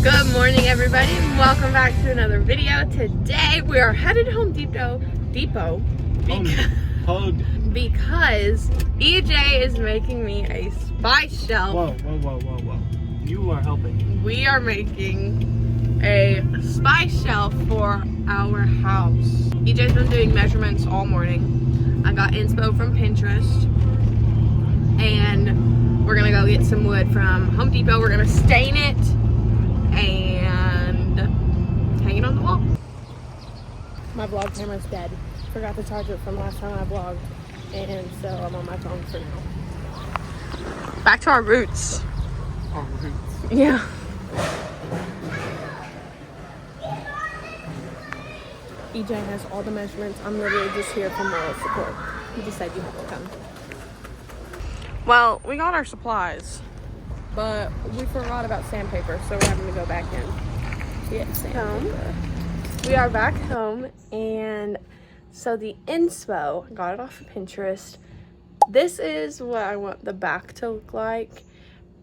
Good morning, everybody. Welcome back to another video. Today we are headed Home Depot because EJ is making me a spice shelf. Whoa. You are helping. We are making a spice shelf for our house. EJ's been doing measurements all morning. I got inspo from Pinterest. And we're gonna go get some wood from Home Depot. We're gonna stain it and hang it on the wall. My vlog camera's dead. Forgot to charge it from last time I vlogged, and so I'm on my phone for now. Back to our roots. Our roots. Yeah. EJ has all the measurements. I'm literally just here for moral support. He just said you have to come. Well, we got our supplies, but we forgot about sandpaper, so we're having to go back in to get sandpaper. We are back home, and so the inspo, got it off of Pinterest. This is what I want the back to look like,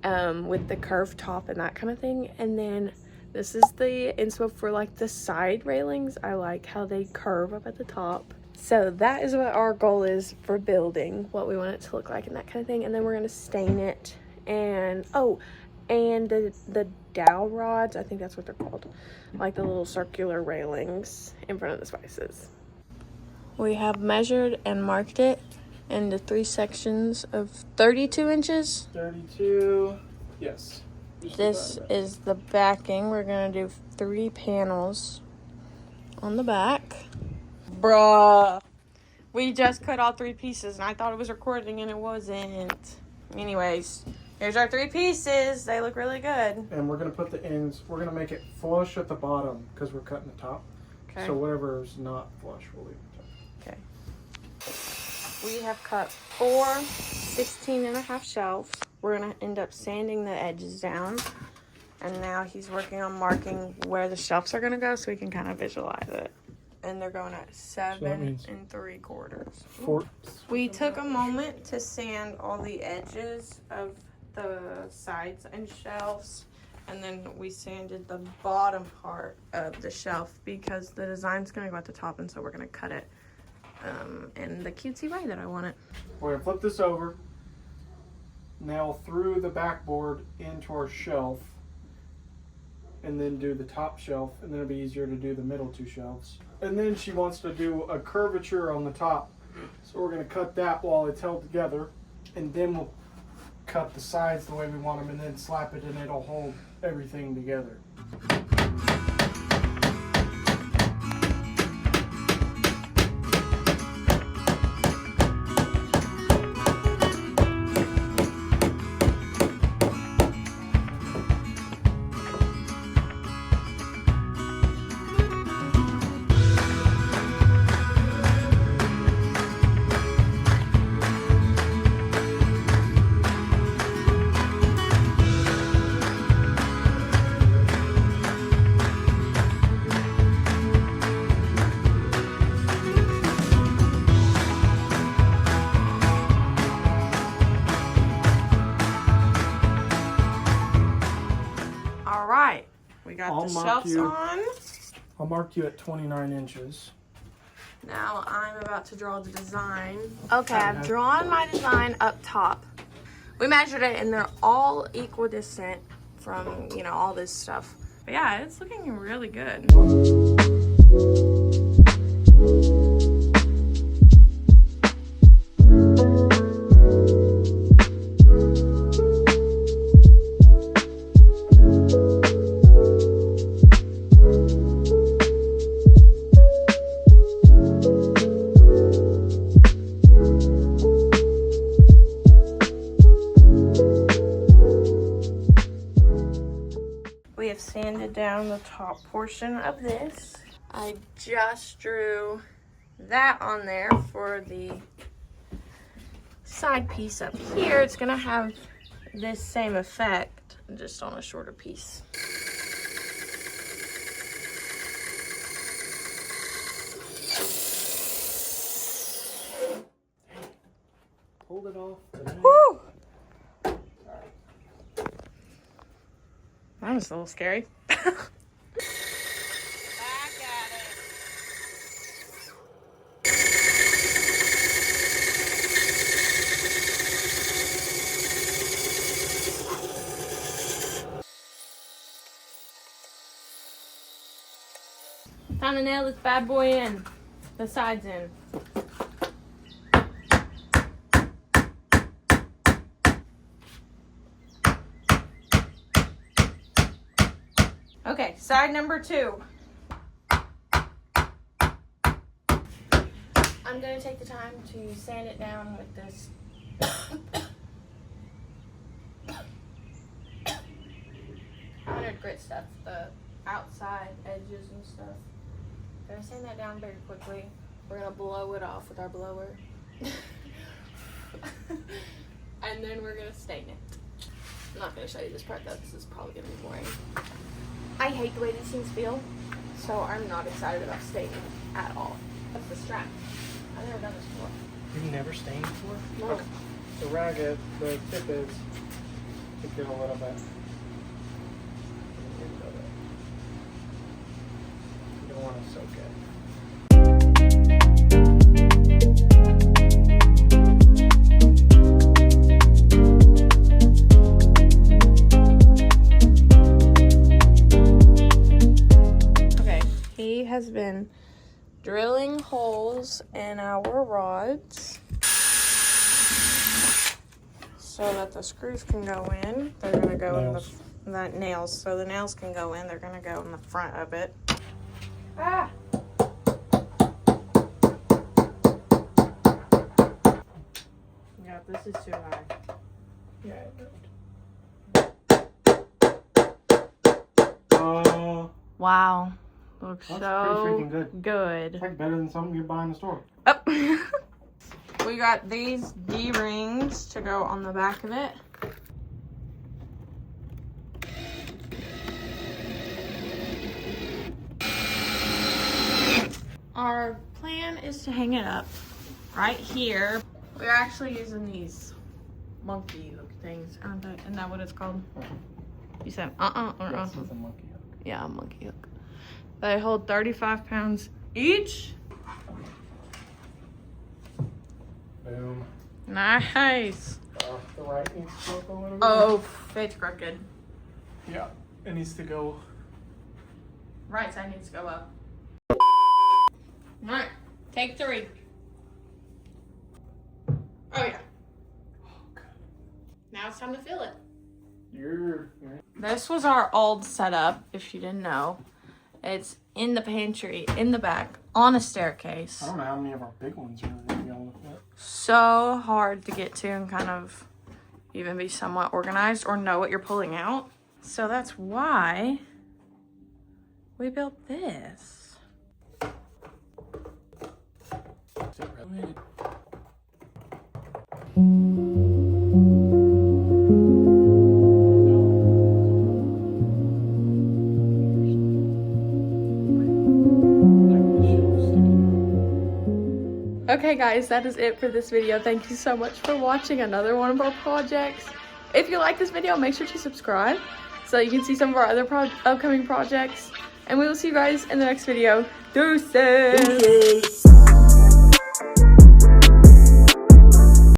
with the curved top and that kind of thing. And then this is the inspo for like the side railings. I like how they curve up at the top. So that is what our goal is for building, what we want it to look like and that kind of thing. And then we're gonna stain it. And and the dowel rods, I think that's what they're called, like the little circular railings in front of the spices. We have measured and marked it into 3 sections of 32 inches. 32, yes. This is the backing. We're gonna do 3 panels on the back. Bruh. We just cut all 3 pieces and I thought it was recording and it wasn't. Anyways, here's our 3 pieces. They look really good. And we're going to put the ends, we're going to make it flush at the bottom because we're cutting the top. Okay. So whatever's not flush, we'll leave the top. Okay. We have cut 4 16.5 shelves. We're going to end up sanding the edges down. And now he's working on marking where the shelves are going to go so we can kind of visualize it. And they're going at 7 3/4. We took a moment to sand all the edges of the sides and shelves, and then we sanded the bottom part of the shelf because the design's gonna go at the top, and so we're gonna cut it in the cutesy way that I want it. We're gonna flip this over, nail through the backboard into our shelf, and then do the top shelf, and then it'll be easier to do the middle 2 shelves. And then she wants to do a curvature on the top. So we're gonna cut that while it's held together, and then we'll cut the sides the way we want them and then slap it and it'll hold everything together. We got the shelves on. I'll mark you at 29 inches. Now I'm about to draw the design. Okay, I've drawn my design up top. We measured it and they're all equidistant from, you know, all this stuff. But yeah, it's looking really good. We have sanded down the top portion of this. I just drew that on there for the side piece up here. It's gonna have this same effect, just on a shorter piece. Hold it off. That was a little scary. at it. Time to nail this bad boy in. The sides in. Okay, side number 2. I'm gonna take the time to sand it down with this. Grit stuff, the outside edges and stuff. Gonna sand that down very quickly. We're gonna blow it off with our blower. And then we're gonna stain it. I'm not gonna show you this part though, this is probably gonna be boring. I hate the way these things feel, so I'm not excited about staining at all. That's the strap. I've never done this before. You've never stained before? No. Okay. The ragged, the tip is to get a little bit. You don't want to soak it. He has been drilling holes in our rods so that the screws can go in. They're gonna go in the nails. So the nails can go in. They're gonna go in the front of it. Ah! Yeah, this is too high. Yeah. Wow. Looks That's so pretty freaking good. It's like better than something you buy in the store. Oh. We got these D-rings to go on the back of it. Our plan is to hang it up right here. We're actually using these monkey hook things, aren't they? Isn't that what it's called? You said or Yes, it's a monkey hook. Yeah, a monkey hook. They hold 35 pounds each. Boom. Nice. The right needs to go up a little bit. Oh, it's crooked. Yeah, it needs to go. Right side needs to go up. Alright, take 3. Oh yeah. Oh, good. Now it's time to fill it. You're This was our old setup, if you didn't know. It's in the pantry, in the back, on a staircase. I don't know how many of our big ones are going to be able to fit. So hard to get to and kind of even be somewhat organized or know what you're pulling out. So that's why we built this. Is it really? Okay guys, that is it for this video. Thank you so much for watching another one of our projects. If you like this video, make sure to subscribe so you can see some of our other upcoming projects. And we will see you guys in the next video. Deuces!